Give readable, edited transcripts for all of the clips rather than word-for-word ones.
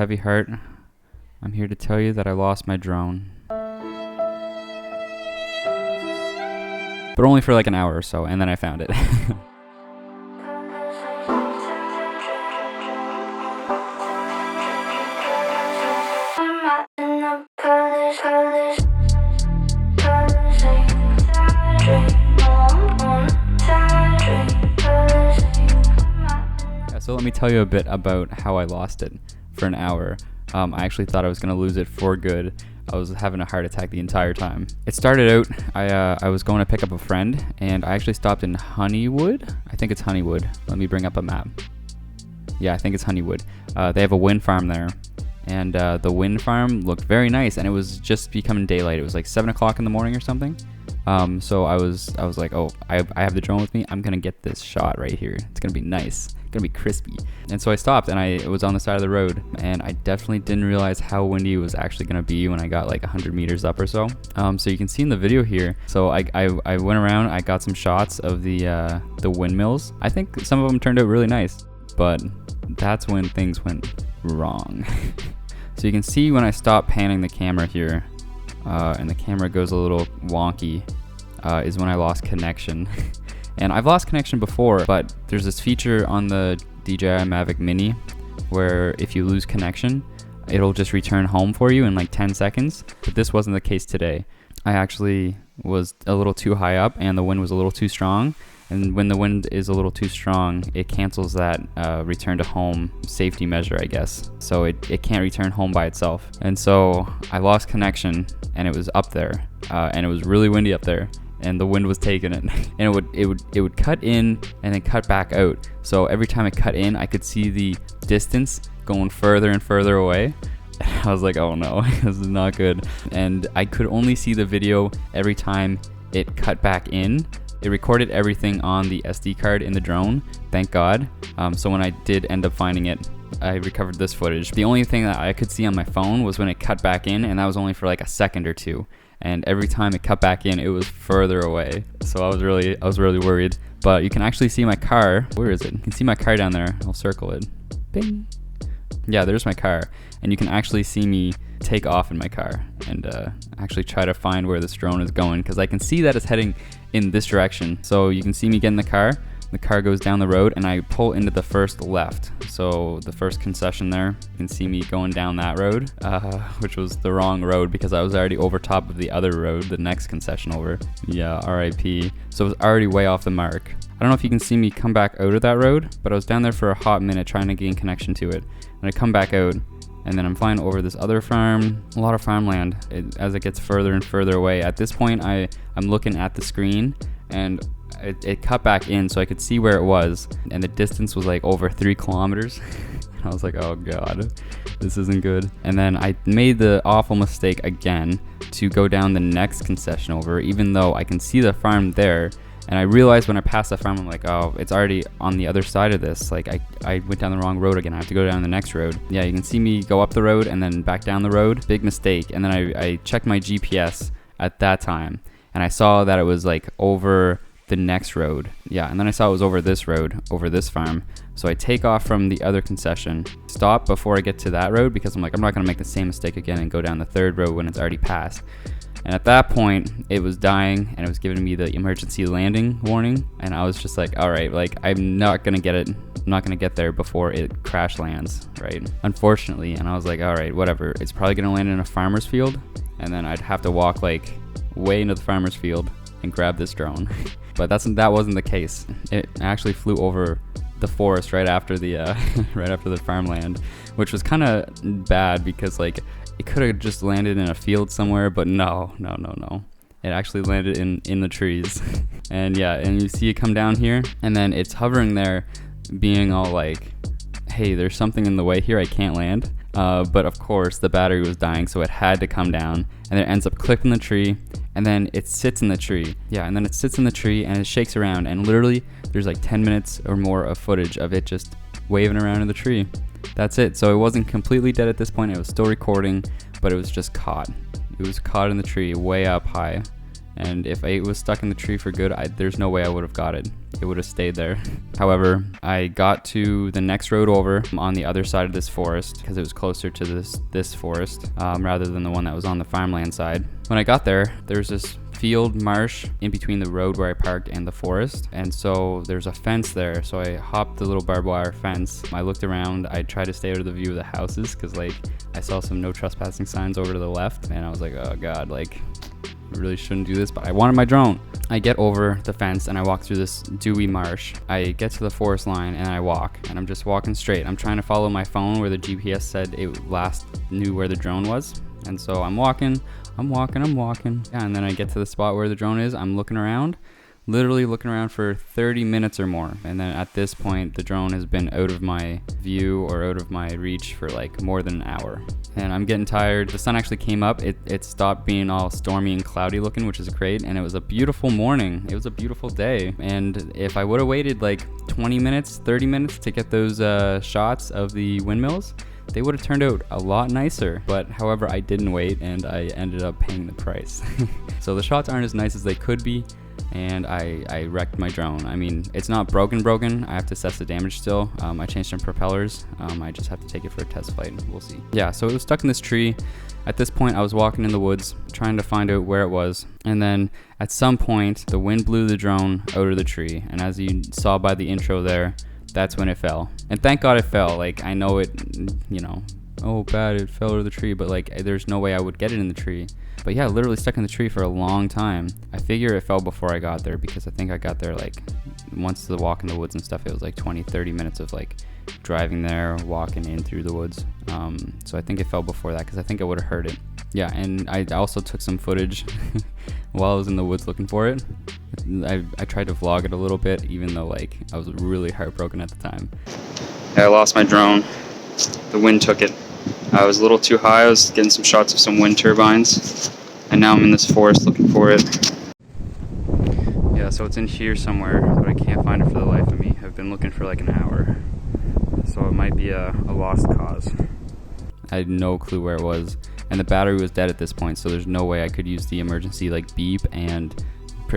heavy heart, I'm here to tell you that I lost my drone. But only for like an hour or so, and then I found it. So let me tell you a bit about how I lost it for an hour. I actually thought I was going to lose it for good. I was having a heart attack the entire time. It started out, I was going to pick up a friend, and I actually stopped in Honeywood. I think it's Honeywood. Let me bring up a map. Yeah, I think it's Honeywood. They have a wind farm there, and the wind farm looked very nice, and it was just becoming daylight. It was like 7 o'clock in the morning or something. So I was like, oh, I have the drone with me. I'm gonna get this shot right here. It's gonna be nice. It's gonna be crispy. And so I stopped, and I was on the side of the road, and I definitely didn't realize how windy it was actually gonna be when I got like 100 meters up or so. So you can see in the video here. So I went around. I got some shots of the windmills. I think some of them turned out really nice, but that's when things went wrong. So you can see when I stopped panning the camera here. And the camera goes a little wonky, is when I lost connection. And I've lost connection before, but there's this feature on the DJI Mavic Mini where if you lose connection, it'll just return home for you in like 10 seconds. But this wasn't the case today. I actually was a little too high up and the wind was a little too strong. And when the wind is a little too strong, it cancels that return to home safety measure, I guess. So it can't return home by itself. And so I lost connection, and it was up there, and it was really windy up there, and the wind was taking it. And it would cut in and then cut back out. So every time it cut in, I could see the distance going further and further away. I was like, oh no, this is not good. And I could only see the video every time it cut back in. It recorded everything on the SD card in the drone, thank God. So when I did end up finding it, I recovered this footage. The only thing that I could see on my phone was when it cut back in, and that was only for like a second or two. And every time it cut back in, it was further away. So I was really worried. But you can actually see my car. Where is it? You can see my car down there. I'll circle it. Bing. Yeah, there's my car. And you can actually see me take off in my car and actually try to find where this drone is going, because I can see that it's heading in this direction. So you can see me get in the car goes down the road, and I pull into the first left, so the first concession there. You can see me going down that road, which was the wrong road because I was already over top of the other road, the next concession over. Yeah, RIP. So it was already way off the mark. I don't know if you can see me come back out of that road, but I was down there for a hot minute trying to gain connection to it, and I come back out, and then I'm flying over this other farm, a lot of farmland, as it gets further and further away. At this point, I'm looking at the screen, and it cut back in so I could see where it was, and the distance was like over 3 kilometers. I was like, oh God, this isn't good. And then I made the awful mistake again to go down the next concession over, even though I can see the farm there. And I realized when I passed the farm, I'm like, oh, it's already on the other side of this. Like, I went down the wrong road again. I have to go down the next road. Yeah, you can see me go up the road and then back down the road. Big mistake. And then I checked my GPS at that time, and I saw that it was like over the next road. Yeah, and then I saw it was over this road, over this farm. So I take off from the other concession, stop before I get to that road, because I'm like, I'm not gonna make the same mistake again and go down the third road when it's already passed. And at that point, it was dying, and it was giving me the emergency landing warning. And I was just like, all right, like, I'm not gonna get it. I'm not gonna get there before it crash lands, right? Unfortunately. And I was like, all right, whatever. It's probably gonna land in a farmer's field, and then I'd have to walk like way into the farmer's field and grab this drone. But that wasn't the case. It actually flew over the forest right after the right after the farmland, which was kind of bad because like it could have just landed in a field somewhere, but no. It actually landed in the trees. And yeah, and you see it come down here, and then it's hovering there, being all like, hey, there's something in the way here, I can't land. But of course the battery was dying, so it had to come down, and it ends up clipping the tree, and then it sits in the tree. Yeah, and then it sits in the tree and it shakes around, and literally there's like 10 minutes or more of footage of it just waving around in the tree. That's it. So it wasn't completely dead at this point. It was still recording, but it was just caught. It was caught in the tree way up high. and if it was stuck in the tree for good, there's no way I would have got it. It would have stayed there. However, I got to the next road over on the other side of this forest because it was closer to this forest rather than the one that was on the farmland side. When I got there, there's this field marsh in between the road where I parked and the forest, and so there's a fence there. So I hopped the little barbed wire fence. I looked around. I tried to stay out of the view of the houses because like I saw some no trespassing signs over to the left, and I was like, oh god, like I really shouldn't do this, but I wanted my drone. I get over the fence and I walk through this dewy marsh. I get to the forest line and I walk, and I'm just walking straight. I'm trying to follow my phone where the GPS said it last knew where the drone was, and so I'm walking. Yeah, and then I get to the spot where the drone is. I'm looking around, literally looking around for 30 minutes or more. And then at this point, the drone has been out of my view or out of my reach for like more than an hour. And I'm getting tired. The sun actually came up. It stopped being all stormy and cloudy looking, which is great. And it was a beautiful morning. It was a beautiful day. And if I would have waited like 20 minutes, 30 minutes to get those shots of the windmills, they would have turned out a lot nicer. But however, I didn't wait and I ended up paying the price. So the shots aren't as nice as they could be, and I wrecked my drone. I mean, it's not broken. I have to assess the damage still. I changed some propellers. I just have to take it for a test flight. We'll see. Yeah, so it was stuck in this tree. At this point, I was walking in the woods trying to find out where it was. And then at some point, the wind blew the drone out of the tree. And as you saw by the intro there, that's when it fell. And thank God it fell. Like, I know it, you know, oh bad, it fell out of the tree, but like there's no way I would get it in the tree. But yeah, literally stuck in the tree for a long time. I figure it fell before I got there because I think I got there like once the walk in the woods and stuff, it was like 20-30 minutes of like driving there, walking in through the woods. So I think it fell before that because I think I would have heard it. Yeah, and I also took some footage while I was in the woods looking for it. I tried to vlog it a little bit, even though like I was really heartbroken at the time. Yeah, I lost my drone. The wind took it. I was a little too high. I was getting some shots of some wind turbines, and now I'm in this forest looking for it. Yeah, so it's in here somewhere, but I can't find it for the life of me. I've been looking for like an hour, so it might be a lost cause. I had no clue where it was, and the battery was dead at this point, so there's no way I could use the emergency like beep and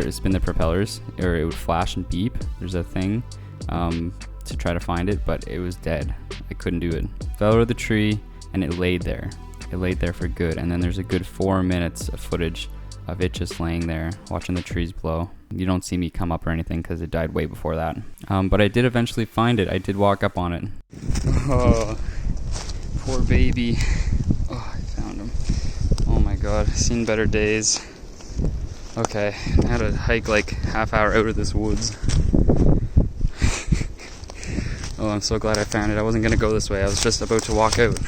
spin the propellers, or it would flash and beep. There's a thing to try to find it, but it was dead. I couldn't do it. Fell out of the tree and it laid there. It laid there for good, and then there's a good 4 minutes of footage of it just laying there watching the trees blow. You don't see me come up or anything because it died way before that. But I did eventually find it. I did walk up on it. Oh, poor baby. Oh, I found him. Oh my god, I've seen better days. Okay, I had to hike like half hour out of this woods. Oh, I'm so glad I found it. I wasn't gonna go this way. I was just about to walk out.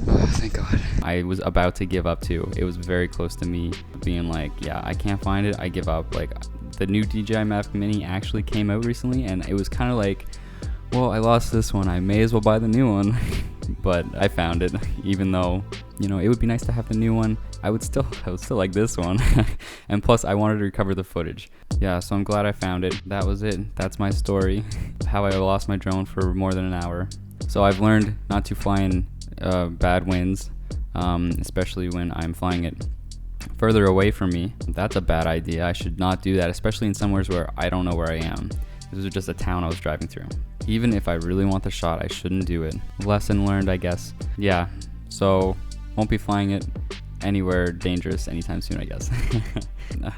Oh, thank God. I was about to give up too. It was very close to me being like, yeah, I can't find it. I give up. Like, the new DJI Mavic Mini actually came out recently, and it was kind of like, well, I lost this one. I may as well buy the new one. But I found it, even though, you know, it would be nice to have the new one. I would still like this one. And plus, I wanted to recover the footage. Yeah, so I'm glad I found it. That was it. That's my story. How I lost my drone for more than an hour. So I've learned not to fly in bad winds, especially when I'm flying it further away from me. That's a bad idea. I should not do that, especially in somewhere where I don't know where I am. This was just a town I was driving through. Even if I really want the shot, I shouldn't do it. Lesson learned, I guess. Yeah, so won't be flying it anywhere dangerous anytime soon, I guess.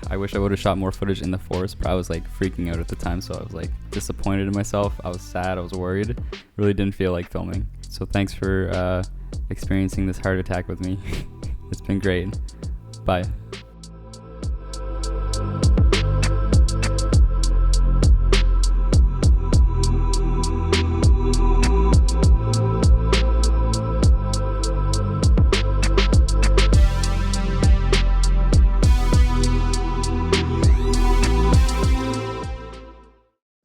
I wish I would have shot more footage in the forest, but I was like freaking out at the time, so I was like disappointed in myself. I was sad, I was worried. Really didn't feel like filming. So thanks for experiencing this heart attack with me. It's been great. Bye.